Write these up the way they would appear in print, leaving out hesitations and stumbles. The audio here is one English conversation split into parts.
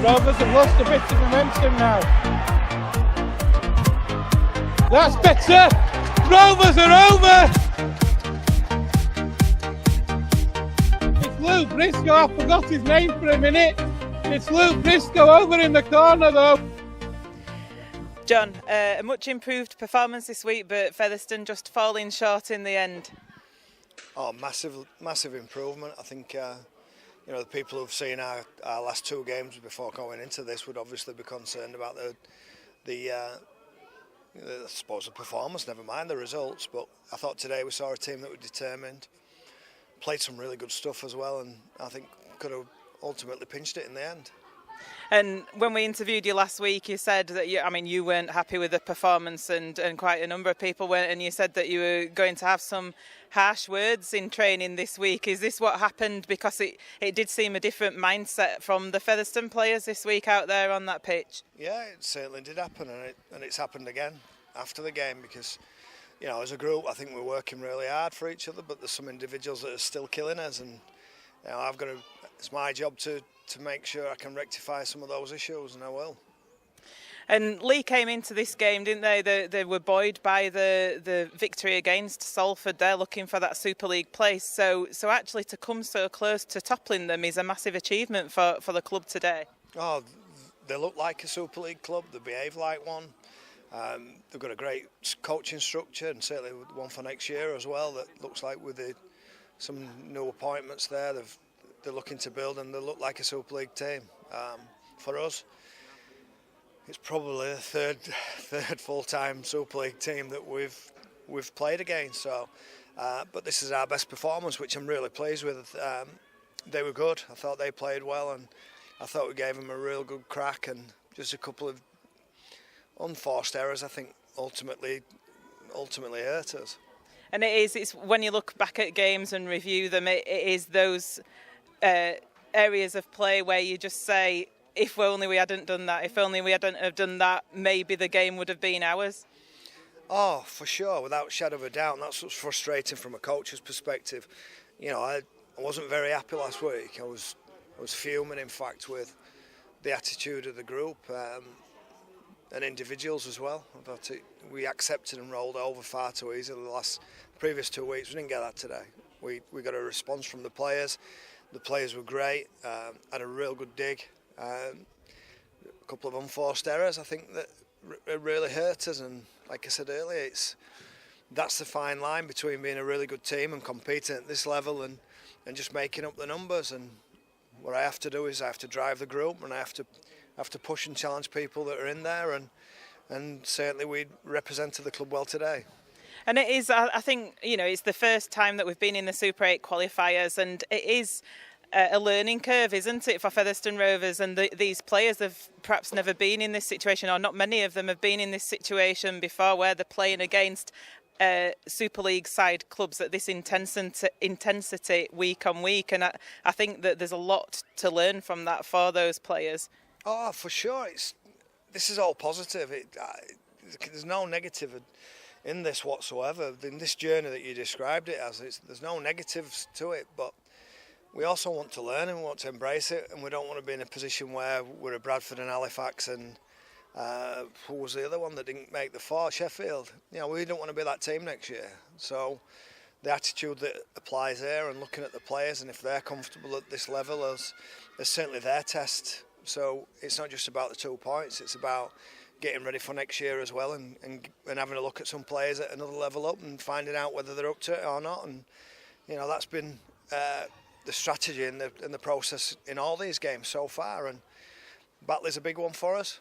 Rovers have lost a bit of momentum now. That's better! Rovers are over! It's Luke Briscoe, I forgot his name for a minute. It's Luke Briscoe over in the corner though. John, a much improved performance this week, but Featherstone just falling short in the end. Oh, massive improvement. I think the people who've seen our last two games before going into this would obviously be concerned about the I suppose the performance, never mind the results. But I thought today we saw a team that was determined, played some really good stuff as well, and I think could have ultimately pinched it in the end. And when we interviewed you last week, you said that you weren't happy with the performance, and quite a number of people weren't, and you said that you were going to have some harsh words in training this week. Is this what happened? Because it did seem a different mindset from the Featherstone players this week out there on that pitch. Yeah, it certainly did happen, and it's happened again after the game because, as a group, I think we're working really hard for each other, but there's some individuals that are still killing us, and it's my job to make sure I can rectify some of those issues, and I will. And Leigh came into this game, didn't they? They were buoyed by the victory against Salford. They're looking for that Super League place. So actually to come so close to toppling them is a massive achievement for the club today. Oh, they look like a Super League club. They behave like one. They've got a great coaching structure, and certainly one for next year as well. That looks like with some new appointments there, they're looking to build, and they look like a Super League team. For us, it's probably the third full-time Super League team that we've played against. So, but this is our best performance, which I'm really pleased with. They were good. I thought they played well, and I thought we gave them a real good crack. And just a couple of unforced errors, I think, ultimately hurt us. And it's when you look back at games and review them, it is those areas of play where you just say, if only we hadn't done that, if only we hadn't have done that, maybe the game would have been ours. Oh, for sure, without a shadow of a doubt. And that's what's frustrating from a coach's perspective. I wasn't very happy last week. I was fuming, in fact, with the attitude of the group and individuals as well. We accepted and rolled over far too easily the previous 2 weeks. We didn't get that today. We got a response from the players. The players were great, had a real good dig. A couple of unforced errors, I think, that really hurt us. And like I said earlier, that's the fine line between being a really good team and competing at this level and just making up the numbers. And what I have to do is I have to drive the group, and I have to push and challenge people that are in there. And certainly we represented the club well today. And it is, I think, it's the first time that we've been in the Super 8 qualifiers, and it is a learning curve, isn't it, for Featherstone Rovers? And these players have perhaps never been in this situation, or not many of them have been in this situation before, where they're playing against Super League side clubs at this intensity week on week. And I think that there's a lot to learn from that for those players. Oh, for sure. This is all positive. There's no negative in this whatsoever. In this journey that you described it as, there's no negatives to it, but we also want to learn and we want to embrace it, and we don't want to be in a position where we're a Bradford and Halifax and who was the other one that didn't make the four? Sheffield. We don't want to be that team next year. So the attitude that applies there, and looking at the players, and if they're comfortable at this level, is certainly their test. So it's not just about the 2 points, it's about getting ready for next year as well, and having a look at some players at another level up and finding out whether they're up to it or not. And that's been the strategy and the process in all these games so far. And Batley's a big one for us.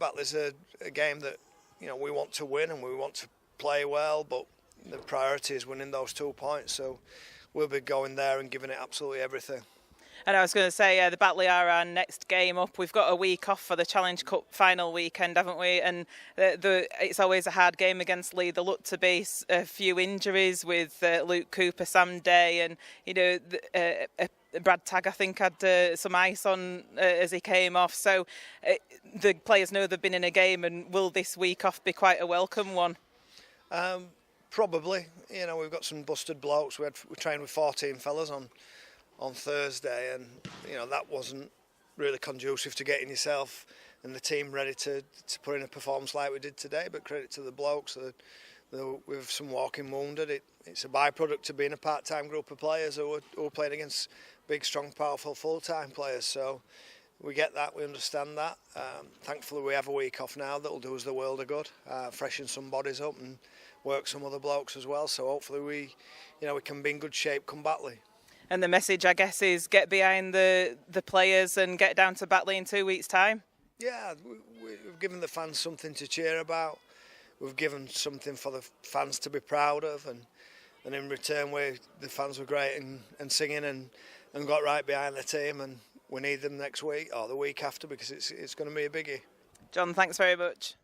Batley's a game that we want to win and we want to play well, but the priority is winning those 2 points. So we'll be going there and giving it absolutely everything. And I was going to say, the Batley are our next game up. We've got a week off for the Challenge Cup final weekend, haven't we? And it's always a hard game against Leigh. There look to be a few injuries with Luke Cooper, Sam Day, and Brad Tagg, I think, had some ice on as he came off. So the players know they've been in a game, and will this week off be quite a welcome one? Probably. We've got some busted blokes. We trained with 14 fellas on Thursday, and that wasn't really conducive to getting yourself and the team ready to put in a performance like we did today. But credit to the blokes, with some walking wounded, it's a byproduct of being a part-time group of players who are playing against big, strong, powerful full-time players. So we get that, we understand that. Thankfully we have a week off now that'll do us the world of good, freshen some bodies up and work some other blokes as well. So hopefully we can be in good shape come Batley. And the message, I guess, is get behind the players and get down to Batley in 2 weeks' time. Yeah, we've given the fans something to cheer about. We've given something for the fans to be proud of, and in return, the fans were great and singing and got right behind the team, and we need them next week or the week after because it's going to be a biggie. John, thanks very much.